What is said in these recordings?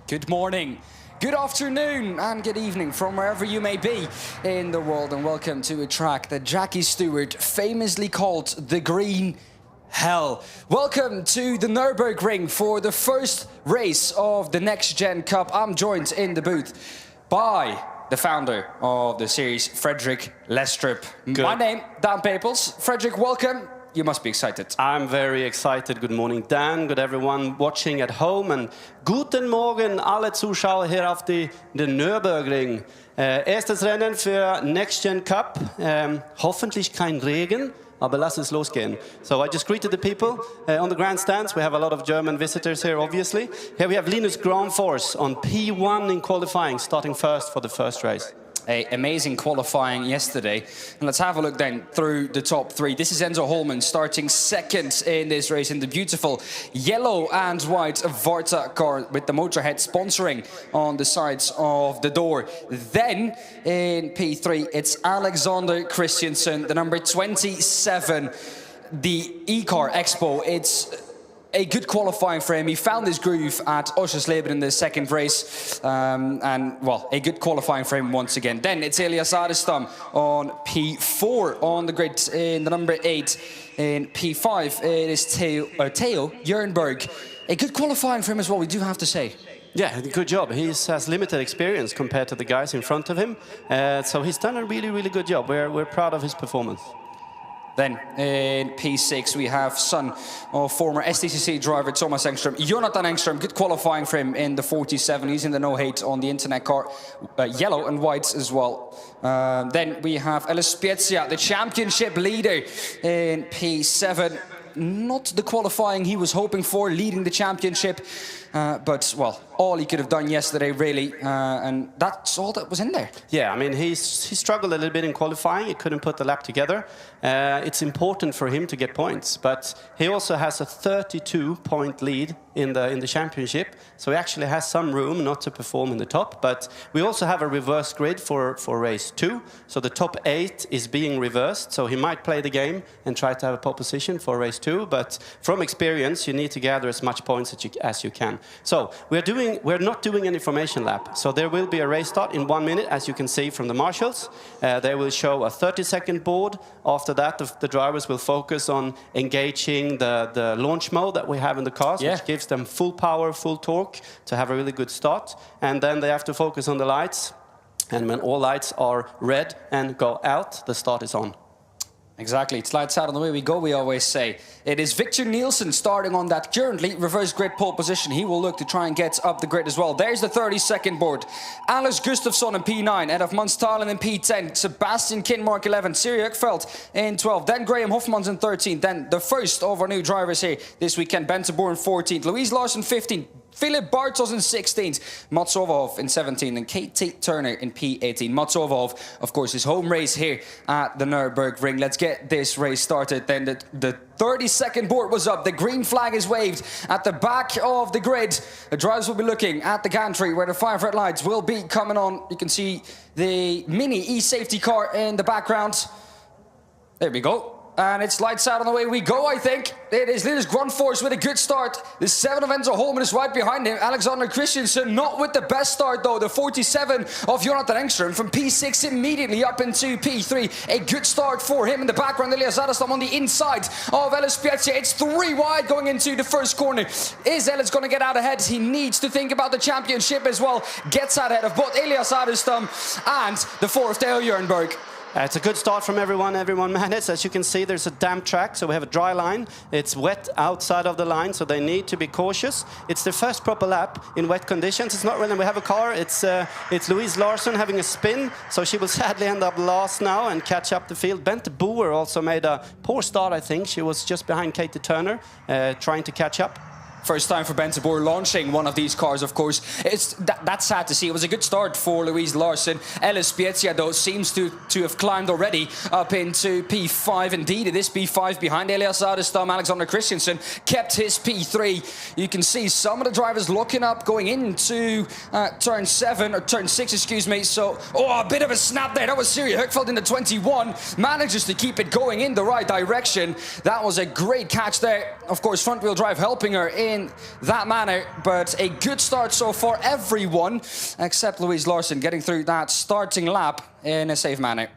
Good morning, good afternoon, and good evening from wherever you may be in the world, and welcome to a track that Jackie Stewart famously called the Green Hell. Welcome to the Nürburgring for the first race of the NXT Gen Cup. I'm joined in the booth by the founder of the series, Fredrik Lestrup. My name, Dan Papels. Fredrik, welcome. You must be excited. I'm very excited. Good morning, Dan. Good everyone watching at home. And guten Morgen alle Zuschauer hier auf den Nürburgring. Erstes Rennen für NXT Gen Cup. Hoffentlich kein Regen, aber lass es losgehen. So I just greeted the people on the grandstands. We have a lot of German visitors here, obviously. Here we have Linus Granfors on P1 in qualifying, starting first for the first race. Amazing qualifying yesterday. And let's have a look then through the top three. This is Enzo Holman starting second in this race in the beautiful yellow and white Varta car with the Motorhead sponsoring on the sides of the door. Then in P3, it's Alexander Christiansen, the number 27, the E-Car Expo. It's a good qualifying for him. He found his groove at Oschersleben in the second race. And, well, a good qualifying for him once again. Then it's Elias Adestam on P4 on the grid in the number 8. In P5, it is Theo Jernberg. A good qualifying for him as well, we do have to say. Yeah, good job. He has limited experience compared to the guys in front of him. So he's done a really, really good job. We're proud of his performance. Then in P6 we have son of former STCC driver Thomas Engström, Jonathan Engström. Good qualifying for him in the 47. He's in the no-hate on the internet car, yellow and white as well. Then we have Ellis Spezia, the championship leader in P7. Not the qualifying he was hoping for, leading the championship. But, well, all he could have done yesterday, really, and that's all that was in there. Yeah, I mean, he struggled a little bit in qualifying. He couldn't put the lap together. It's important for him to get points, but he also has a 32-point lead in the championship, so he actually has some room not to perform in the top. But we also have a reverse grid for race 2, so the top 8 is being reversed, so he might play the game and try to have a pole position for race 2, but from experience, you need to gather as much points as you can. So we're not doing any formation lap. So there will be a race start in 1 minute, as you can see from the marshals. They will show a 30-second board. After that, the drivers will focus on engaging the launch mode that we have in the cars, which gives them full power, full torque to have a really good start. And then they have to focus on the lights. And when all lights are red and go out, the start is on. Exactly, it's lights out and away we go, we always say. It is Victor Nielsen starting on that currently reverse grid pole position. He will look to try and get up the grid as well. There's the 30-second board. Alex Gustafsson in P9, Ed of Munstalen in P10, Sebastian Kinmark 11, Siri Höckfeldt in 12, then Graham Hofmans in 13, then the first of our new drivers here this weekend, Bente Boer in 14th, Louise Larsen 15th, Philip Bartos in 16th, Mats Overhoff in 17th, and Kate Turner in P18. Mats Overhoff, of course, his home race here at the Nürburgring. Let's get this race started. Then the 30-second board was up. The green flag is waved at the back of the grid. The drivers will be looking at the gantry where the 5 red lights will be coming on. You can see the mini e-safety car in the background. There we go. And it's lights out on the way we go, I think. It is Linus Granfors with a good start. The 7 of Enzo Holman is right behind him. Alexander Christiansen not with the best start, though. The 47 of Jonathan Engström from P6 immediately up into P3. A good start for him in the background. Elias Adestam on the inside of Ellis Spezia. It's 3 wide going into the first corner. Is Ellis going to get out ahead? He needs to think about the championship as well. Gets out ahead of both Elias Adestam and the 4 of Theo Jernberg. It's a good start from everyone managed. As you can see, there's a damp track, so we have a dry line. It's wet outside of the line, so they need to be cautious. It's the first proper lap in wet conditions. It's not when we have a car. It's Louise Larsen having a spin, so she will sadly end up last now and catch up the field. Bente Boer also made a poor start, I think. She was just behind Kate Turner, trying to catch up. First time for Bente Boer launching one of these cars, of course. That's sad to see. It was a good start for Louise Larsen. Ellis Spezia, though, seems to have climbed already up into P5. Indeed, it is P5 behind Elias Adestam. Alexander Christiansen kept his P3. You can see some of the drivers looking up going into turn 7, or turn 6, excuse me. So, a bit of a snap there. That was Siri Höckfeldt in the 21. Manages to keep it going in the right direction. That was a great catch there. Of course, front-wheel drive helping her in that manner, but a good start so far. Everyone except Louise Larsson getting through that starting lap in a safe manner.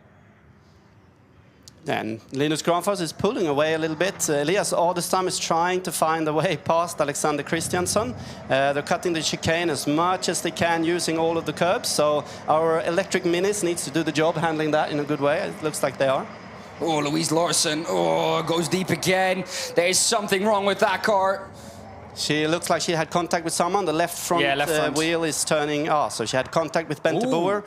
And Linus Granfors is pulling away a little bit. Elias Adelstam is trying to find a way past Alexander Christiansson. They're cutting the chicane as much as they can using all of the curbs. So our electric minis needs to do the job handling that in a good way. It looks like they are. Oh, Louise Larsson, goes deep again. There is something wrong with that car. She looks like she had contact with someone. The left front, wheel is turning. So she had contact with Bente Boer.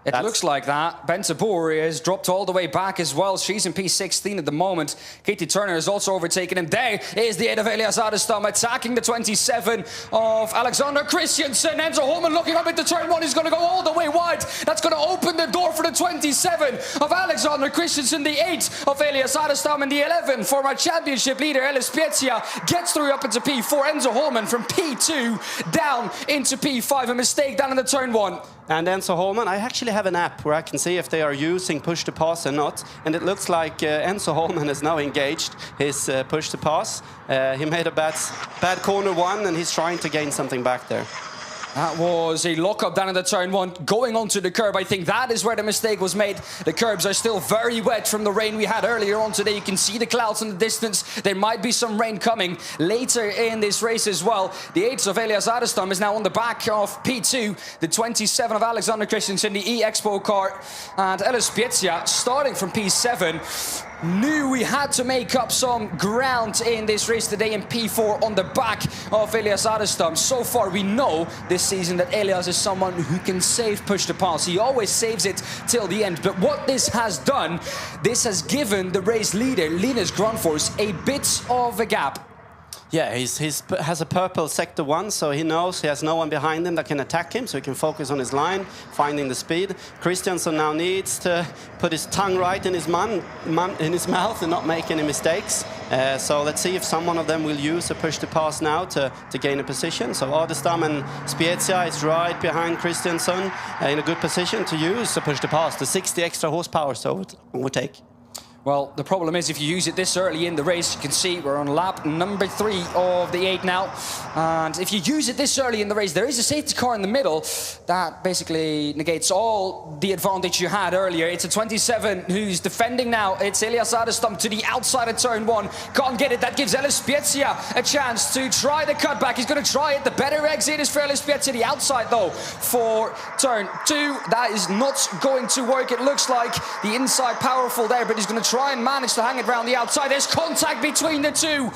It looks like that. Bente Boer has dropped all the way back as well. She's in P16 at the moment. Katie Turner has also overtaken him. There is the 8 of Elias Adelstam attacking the 27 of Alexander Christiansen. Enzo Holman looking up into turn 1. He's going to go all the way wide. That's going to open the door for the 27 of Alexander Christiansen. The 8 of Elias Adelstam and the 11 for my championship leader, Ellis Spezia, gets through up into P4. Enzo Holman from P2 down into P5. A mistake down in the turn 1. And Enzo Holman, I actually have an app where I can see if they are using push to pass or not. And it looks like Enzo Holman is now engaged his push to pass. He made a bad corner 1 and he's trying to gain something back there. That was a lock-up down in the turn 1, going onto the curb. I think that is where the mistake was made. The curbs are still very wet from the rain we had earlier on today. You can see the clouds in the distance. There might be some rain coming later in this race as well. The 8 of Elias Adelstam is now on the back of P2. The 27 of Alexander Christiansen, the E-Expo car. And Ellis Spezia starting from P7. Knew we had to make up some ground in this race today in P4 on the back of Elias Adelstam. So far we know this season that Elias is someone who can save push to pass. He always saves it till the end. But what this has done, this has given the race leader, Linus Granfors, a bit of a gap. Yeah, he has a purple sector 1, so he knows he has no one behind him that can attack him, so he can focus on his line, finding the speed. Christiansen now needs to put his tongue right in his mouth and not make any mistakes. So let's see if someone of them will use a push to pass now to gain a position. So Adelstam and Spezia is right behind Christiansen in a good position to use a push to pass, the 60 extra horsepower, so it will take. Well, the problem is if you use it this early in the race, you can see we're on lap number 3 of the 8 now. And if you use it this early in the race, there is a safety car in the middle that basically negates all the advantage you had earlier. It's a 27 who's defending now. It's Elias Adelstam to the outside of turn 1. Can't get it. That gives Ellis Spezia a chance to try the cutback. He's going to try it. The better exit is for Ellis Spezia. The outside, though, for turn 2. That is not going to work. It looks like the inside powerful there, but he's going to try and manage to hang it around the outside. There's contact between the two.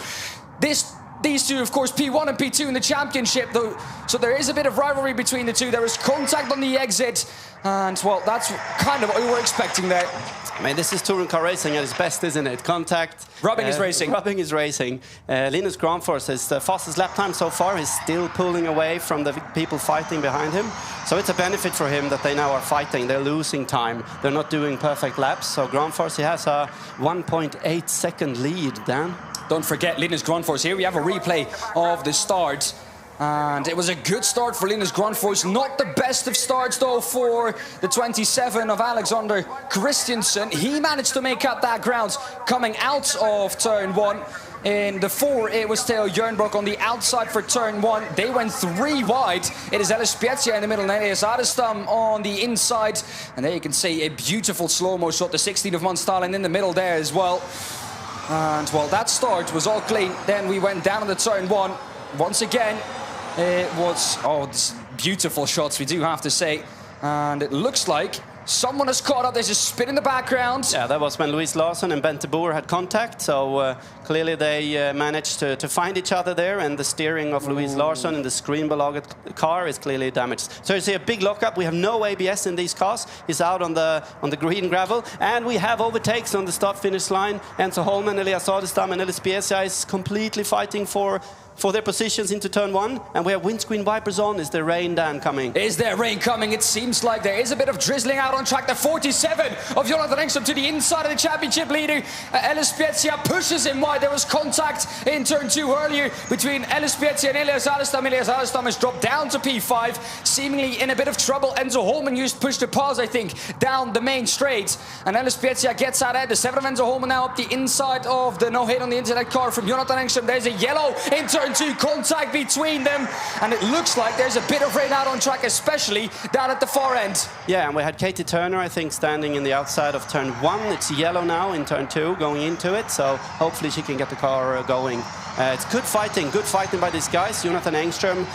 These two, of course, P1 and P2 in the championship, though. So there is a bit of rivalry between the two. There is contact on the exit. And, well, that's kind of what we were expecting there. I mean, this is touring car racing at its best, isn't it? Contact. Rubbing is racing. Rubbing is racing. Linus Granfors, his fastest lap time so far, is still pulling away from the people fighting behind him. So it's a benefit for him that they now are fighting. They're losing time. They're not doing perfect laps. So Granfors, he has a 1.8 second lead, Dan. Don't forget Linus Granfors. Here we have a replay of the start. And it was a good start for Linus Granfors. Not the best of starts, though, for the 27 of Alexander Christiansen. He managed to make up that ground coming out of turn 1. In the 4, it was Theo Jernbroek on the outside for turn 1. They went 3 wide. It is Ellis Spezia in the middle and Elias Adelstam on the inside. And there you can see a beautiful slow-mo shot. The 16 of Monstalen in the middle there as well. And, well, that start was all clean. Then we went down on the turn 1. Once again, it was, these beautiful shots, we do have to say. And it looks like someone has caught up. There's a spin in the background. Yeah, that was when Louise Larsson and Bente Boer had contact. So clearly they managed to find each other there. And the steering of Louise Larsson in the Screenbelaget car is clearly damaged. So you see a big lockup. We have no ABS in these cars. He's out on the green gravel. And we have overtakes on the start-finish line. Enzo Holman, Elias Adelstam and Ellis Spezia is completely fighting for for their positions into turn 1. And we have windscreen wipers on. Is there rain, Dan, coming? Is there rain coming? It seems like there is a bit of drizzling out on track. The 47 of Jonathan Engström to the inside of the championship leader. Ellis Spezia pushes him wide. There was contact in turn 2 earlier between Ellis Spezia and Elias Adelstam. Elias Adelstam has dropped down to P5, seemingly in a bit of trouble. Enzo Holman used push to pause, I think, down the main straight. And Ellis Spezia gets out ahead. The 7 of Enzo Holman now up the inside of the no-hit on the internet car from Jonathan Engström. There's a yellow in turn 2, contact between them. And it looks like there's a bit of rain out on track, especially down at the far end. Yeah, and we had Katie Turner, I think, standing in the outside of turn 1. It's yellow now in turn 2, going into it. So hopefully she can get the car going. It's good fighting by these guys. Jonathan Engström,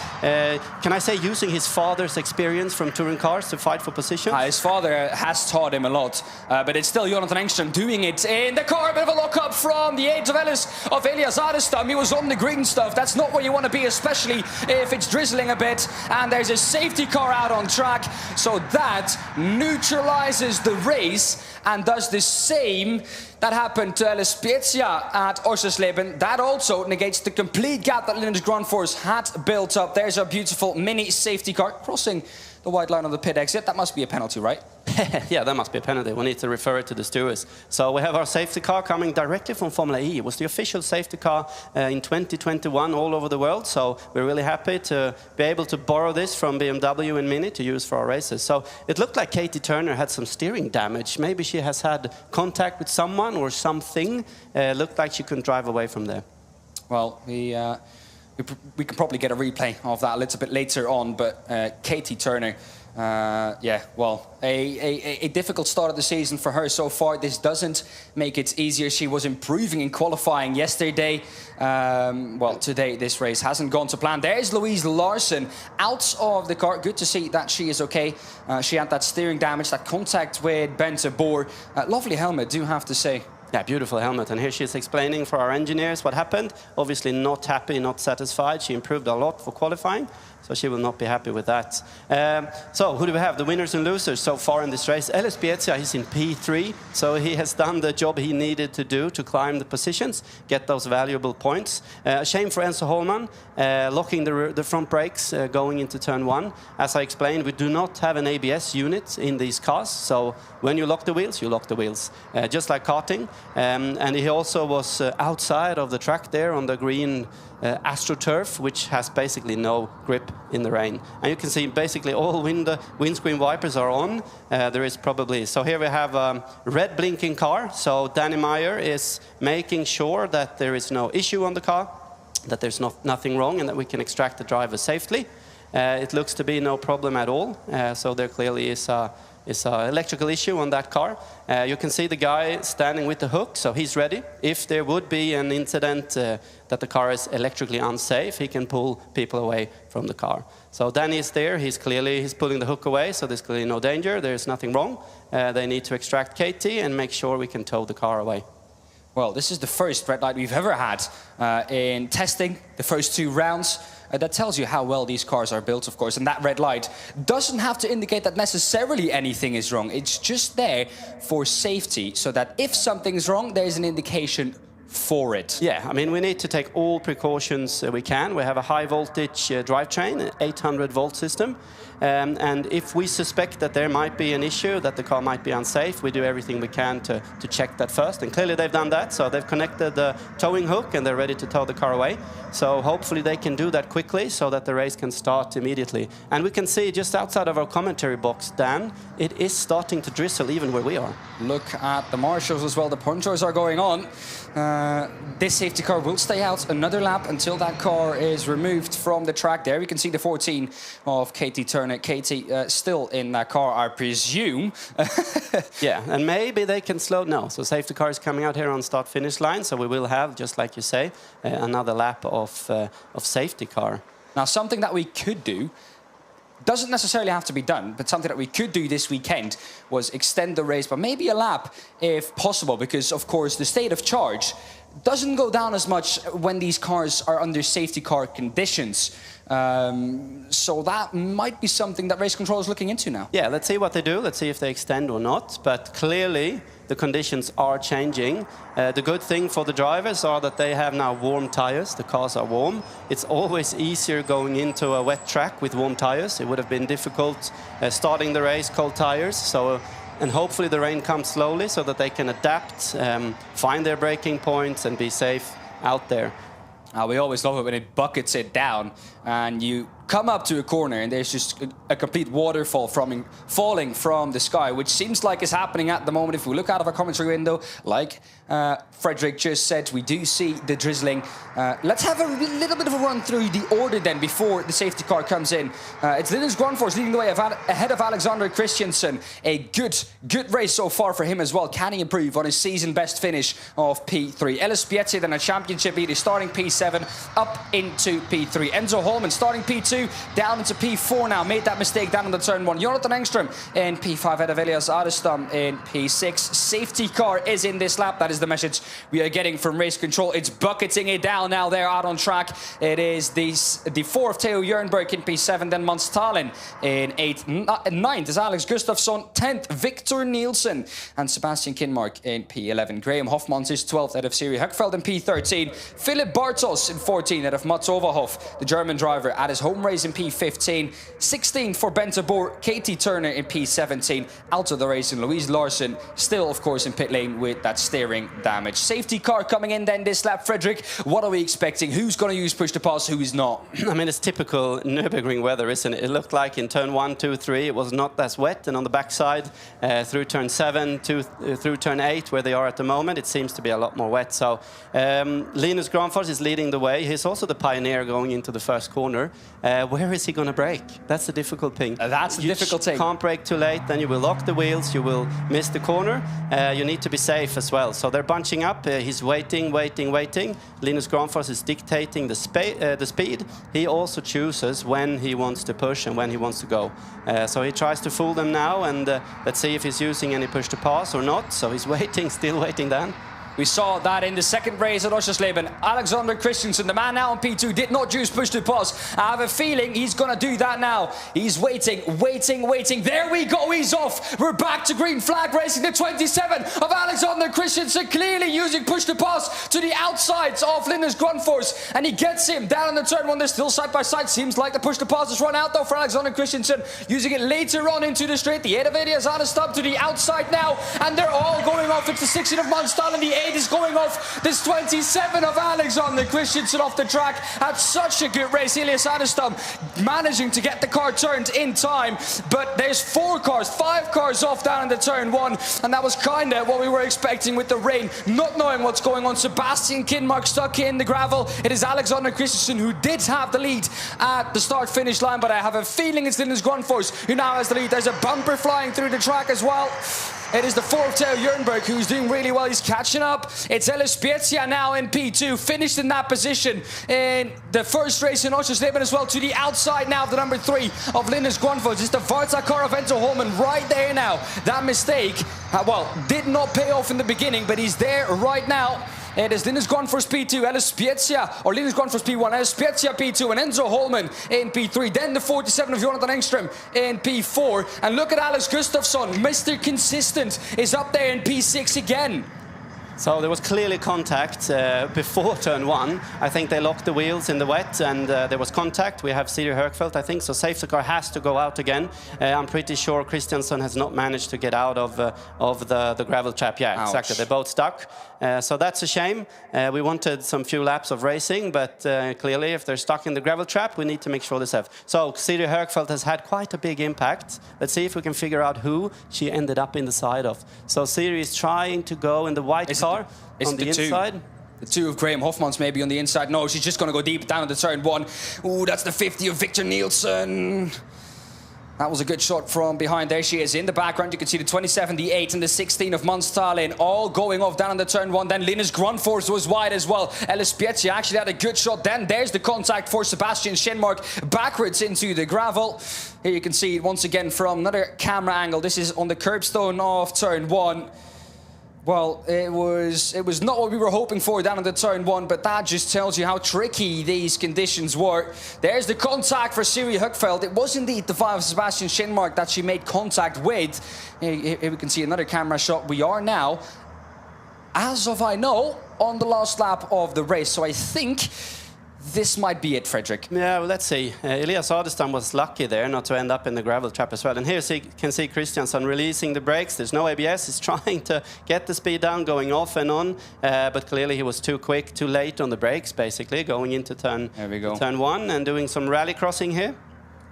can I say, using his father's experience from touring cars to fight for position? His father has taught him a lot, but it's still Jonathan Engström doing it in the car. A bit of a lock-up from the 8 of Elias Adelstam. He was on the green stuff. That's not where you want to be, especially if it's drizzling a bit. And there's a safety car out on track, so that neutralizes the race and does the same that happened to Ellis Spezia at Oschersleben. That also negates the complete gap that Linus Grandforce had built up. There's a beautiful mini safety car crossing the white line of the pit exit. That must be a penalty, right? Yeah, that must be a penalty. We need to refer it to the stewards. So we have our safety car coming directly from Formula E. It was the official safety car in 2021 all over the world. So we're really happy to be able to borrow this from BMW and Mini to use for our races. So it looked like Katie Turner had some steering damage. Maybe she has had contact with someone or something. Looked like she couldn't drive away from there. Well, we can probably get a replay of that a little bit later on, but Katie Turner, yeah, well, a difficult start of the season for her so far. This doesn't make it easier. She was improving in qualifying yesterday. Well, today this race hasn't gone to plan. There's Louise Larsson out of the car. Good to see that she is okay. She had that steering damage, that contact with Bente Boer. Lovely helmet, do have to say. Yeah, beautiful helmet. And here she's explaining for our engineers what happened. Obviously not happy, not satisfied. She improved a lot for qualifying, so she will not be happy with that. So who do we have? The winners and losers so far in this race. Ellis Spezia, he's in P3, so he has done the job he needed to do to climb the positions, get those valuable points. A shame for Enzo Holman, locking the front brakes going into turn 1. As I explained, we do not have an ABS unit in these cars, so when you lock the wheels, you lock the wheels, just like karting. And he also was outside of the track there on the green AstroTurf, which has basically no grip in the rain. And you can see basically all windscreen wipers are on. There is probably, so here we have a red blinking car. So Danny Meyer is making sure that there is no issue on the car, that there's nothing wrong, and that we can extract the driver safely. It looks to be no problem at all. So there clearly is an electrical issue on that car. You can see the guy standing with the hook, so he's ready. If there would be an incident that the car is electrically unsafe, he can pull people away from the car. So Danny is there, he's pulling the hook away, so there's clearly no danger, there's nothing wrong. They need to extract Katie and make sure we can tow the car away. Well, this is the first red light we've ever had in testing, the first 2 rounds. That tells you how well these cars are built, of course, and that red light doesn't have to indicate that necessarily anything is wrong. It's just there for safety, so that if something's wrong, there's an indication for it. Yeah, I mean, we need to take all precautions we can. We have a high voltage drivetrain, an 800 volt system. And if we suspect that there might be an issue, that the car might be unsafe, we do everything we can to check that first. And clearly they've done that. So they've connected the towing hook and they're ready to tow the car away. So hopefully they can do that quickly so that the race can start immediately. And we can see just outside of our commentary box, Dan, it is starting to drizzle even where we are. Look at the marshals as well. The ponchos are going on. This safety car will stay out another lap until that car is removed from the track. There we can see the 14 of Katie Turner. Katie still in that car, I presume. Yeah, and maybe they can slow. No, so safety car is coming out here on start-finish line, so we will have, just like you say, another lap of safety car. Now, something that we could do, doesn't necessarily have to be done, but something that we could do this weekend was extend the race by maybe a lap if possible, because of course the state of charge doesn't go down as much when these cars are under safety car conditions. So that might be something that race control is looking into now. Yeah, let's see what they do. Let's see if they extend or not. But clearly, the conditions are changing. The good thing for the drivers are that they have now warm tires. The cars are warm. It's always easier going into a wet track with warm tires. It would have been difficult starting the race, cold tires. So, and hopefully the rain comes slowly so that they can adapt, find their braking points and be safe out there. We always love it when it buckets it down and you come up to a corner and there's just a complete waterfall falling from the sky, which seems like is happening at the moment. If we look out of our commentary window, like Frederick just said, we do see the drizzling. Let's have a little bit of a run through the order then before the safety car comes in. It's Linus Grönfors leading the way ahead of Alexander Christiansen. A good race so far for him as well. Can he improve on his season best finish of P3? Ellis Pietzi then a championship leader starting P7 up into P3. Enzo Holman starting P2 down into P4 now. Made that mistake down in the turn 1. Jonathan Engström in P5 ahead of Elias Adestam in P6. Safety car is in this lap. That is the message we are getting from race control. It's bucketing it down now. They're out on track. It is the 4th Theo Jernberg in P7, then Mons Talen in 8th. 9th is Alex Gustafsson, 10th Victor Nielsen and Sebastian Kinmark in P11. Graham Hofmans is 12th out of Siri Höckfeld in P13. Philip Bartos in 14th out of Mats Overhoff, the German driver, at his home race in P15. 16th for Bente Boer, Katie Turner in P17. Out of the race in Louise Larsen, still of course in pit lane with that steering damage. Safety car coming in then this lap. Frederick, what are we expecting? Who's going to use push to pass, who is not? I mean, it's typical Nürburgring weather, isn't it? It looked like in turn 1, 2, 3 it was not as wet, and on the backside through turn 7 through turn 8 where they are at the moment, it seems to be a lot more wet. So Linus Grönfors is leading the way. He's also the pioneer going into the first corner. Where is he going to brake? That's the difficult thing. That's the difficult thing. You can't brake too late, then you will lock the wheels, you will miss the corner. You need to be safe as well. So they're bunching up. He's waiting. Linus Grönfors is dictating the speed. He also chooses when he wants to push and when he wants to go. So he tries to fool them now, and let's see if he's using any push to pass or not. So he's waiting, still waiting then. We saw that in the second race at Oschersleben. Alexander Christiansen, the man now on P2, did not choose push to pass. I have a feeling he's going to do that now. He's waiting. There we go, he's off. We're back to green flag racing. The 27 of Alexander Christiansen, clearly using push to pass to the outsides of Linus Grönfors. And he gets him down in the turn 1. They're still side by side. Seems like the push to pass has run out though for Alexander Christiansen. Using it later on into the straight. The 8 of Elias Adestam to the outside now. And they're all going off. It's the 16 of Mons Talen, the 8 is going off. This 27 of Alexander Christiansen off the track. Had such a good race. Elias Adestam managing to get the car turned in time, but there's 5 cars off down in the turn 1, and that was kind of what we were expecting with the rain, not knowing what's going on. Sebastian Kinmark stuck in the gravel. It is Alexander Christiansen who did have the lead at the start-finish line, but I have a feeling it's Linus Grönfors who now has the lead. There's a bumper flying through the track as well. It is the 4th Theo Jernberg who's doing really well. He's catching up. It's Ellis Pietzi now in P2, finished in that position in the first race in Oschersleben as well. To the outside now of the number 3 of Linus Grönfors. It's the Varta car of Enzo Holman right there now. That mistake, did not pay off in the beginning, but he's there right now. It is Linus Grönfors P2, Ellis Pietzi, or Linus Grönfors P1, Ellis Pietzi P2, and Enzo Holman in P3. Then the 47 of Jonathan Engström in P4. And look at Alex Gustafsson, Mr. Consistent, is up there in P6 again. So there was clearly contact before turn 1. I think they locked the wheels in the wet, and there was contact. We have Siri Höckfeld, I think, so safety car has to go out again. I'm pretty sure Christiansen has not managed to get out of the gravel trap. Yeah, Ouch. Exactly. They're both stuck. So that's a shame. We wanted some few laps of racing, but clearly if they're stuck in the gravel trap, we need to make sure they're safe. So Siri Höckfeld has had quite a big impact. Let's see if we can figure out who she ended up in the side of. So Siri is trying to go in the white car on the inside. The 2 of Graham Hofmans maybe on the inside. No, she's just going to go deep down in the turn 1. Ooh, that's the 50 of Victor Nielsen. That was a good shot from behind. There she is in the background. You can see the 27, the 8, and the 16 of Mons Talen all going off down in the turn 1. Then Linus Grönfors was wide as well. Ellis Pietzi actually had a good shot. Then there's the contact for Sebastian Kinmark backwards into the gravel. Here you can see it once again from another camera angle. This is on the curbstone of turn 1. Well, it was not what we were hoping for down in the turn one, but that just tells you how tricky these conditions were. There's the contact for Siri Högfeldt. It was indeed the 5 of Sebastian Schinmark that she made contact with. Here we can see another camera shot. We are now, as of I know, on the last lap of the race. So I think this might be it, Frederick. Yeah, well, let's see. Elias Adestam was lucky there not to end up in the gravel trap as well. And here you can see Christiansson releasing the brakes. There's no ABS. He's trying to get the speed down, going off and on. But clearly he was too quick, too late on the brakes, basically, going into turn 1 and doing some rally crossing here.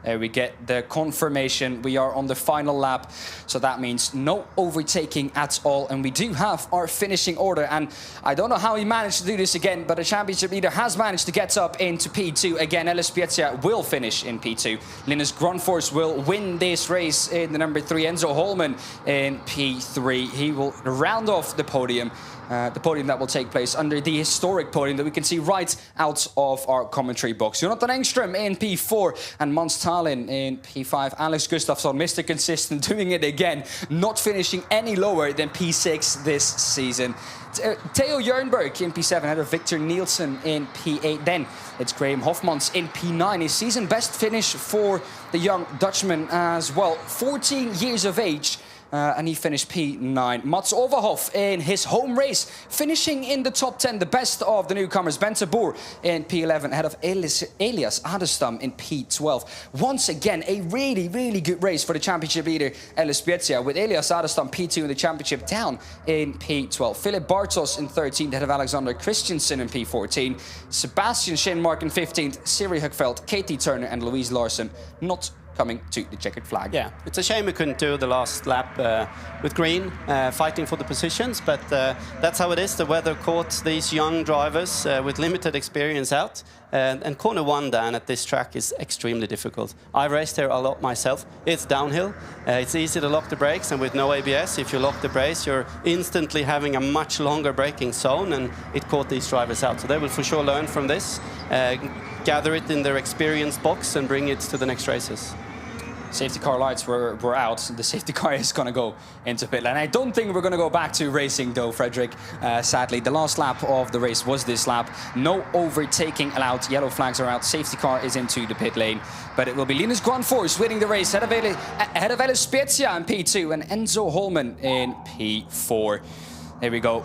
There we get the confirmation. We are on the final lap, so that means no overtaking at all. And we do have our finishing order. And I don't know how he managed to do this again, but the championship leader has managed to get up into P2. Again, Ellis Spezia will finish in P2. Linus Grunfors will win this race in the number 3. Enzo Holman in P3. He will round off the podium. The podium that will take place under the historic podium that we can see right out of our commentary box. Jonathan Engström in P4 and Måns Tallin in P5. Alex Gustafsson, Mr. Consistent, doing it again, not finishing any lower than P6 this season. Theo Jernberg in P7, ahead of Victor Nielsen in P8. Then it's Graham Hofmans in P9. His season best finish for the young Dutchman as well. 14 years of age. And he finished P9. Mats Overhoff in his home race, finishing in the top 10, the best of the newcomers. Bente Boer in P11, ahead of Elias Adestam in P12. Once again, a really, really good race for the championship leader, Ellis Spezia, with Elias Adestam P2 in the championship, down in P12. Philip Bartos in 13th, ahead of Alexander Christensen in P14. Sebastian Schinmark in 15th, Siri Högfeldt, Katie Turner and Louise Larsen not coming to the checkered flag. Yeah, it's a shame we couldn't do the last lap with Green, fighting for the positions, but that's how it is. The weather caught these young drivers with limited experience out. And corner 1, Dan, at this track is extremely difficult. I've raced here a lot myself. It's downhill. It's easy to lock the brakes, and with no ABS, if you lock the brakes, you're instantly having a much longer braking zone, and it caught these drivers out. So they will for sure learn from this, gather it in their experience box, and bring it to the next races. Safety car lights were out. The safety car is going to go into pit lane. I don't think we're going to go back to racing, though, Frederick. Sadly, the last lap of the race was this lap. No overtaking allowed. Yellow flags are out. Safety car is into the pit lane. But it will be Linus Grunfors winning the race, ahead of Ellis Spezia in P2 and Enzo Holman in P4. There we go.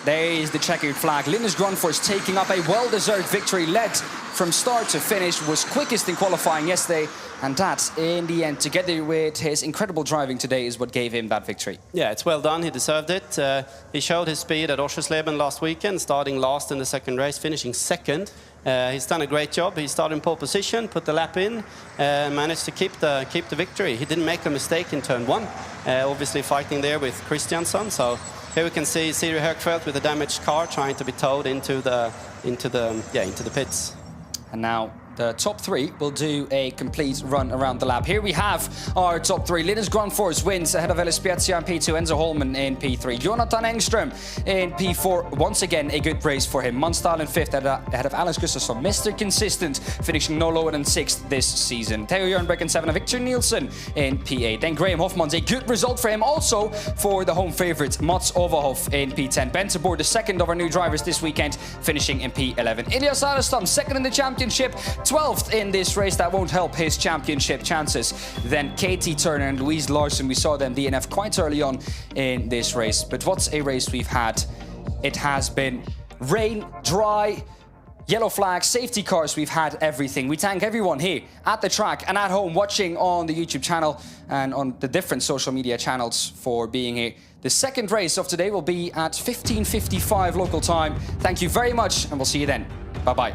There is the checkered flag. Linus Grunfors taking up a well-deserved victory, led from start to finish, was quickest in qualifying yesterday, and that, in the end, together with his incredible driving today, is what gave him that victory. Yeah, it's well done. He deserved it. He showed his speed at Oschersleben last weekend, starting last in the second race, finishing second. He's done a great job. He started in pole position, put the lap in, managed to keep the victory. He didn't make a mistake in turn 1, obviously fighting there with Christiansson. So here we can see Siri Högfeldt with a damaged car trying to be towed into the pits. And now the top 3 will do a complete run around the lap. Here we have our top 3. Linus Grunfors wins ahead of Ellis Spezia in P2, Enzo Holman in P3. Jonathan Engström in P4. Once again, a good race for him. Måns Tallin in 5th ahead of Alex Gustafsson. Mr. Consistent, finishing no lower than 6th this season. Theo Jernberg in 7th, Victor Nielsen in P8. Then Graham Hofmans, a good result for him also for the home favourite, Mats Overhoff in P10. Bente Boer, the second of our new drivers this weekend, finishing in P11. Elias Adestam, second in the championship, 12th in this race. That won't help his championship chances. Then Katie Turner and Louise Larsen, we saw them DNF quite early on in this race. But what's a race we've had? It has been rain, dry, yellow flags, safety cars. We've had everything. We thank everyone here at the track and at home watching on the YouTube channel and on the different social media channels for being here. The second race of today will be at 15:55 local time. Thank you very much, and we'll see you then. Bye-bye.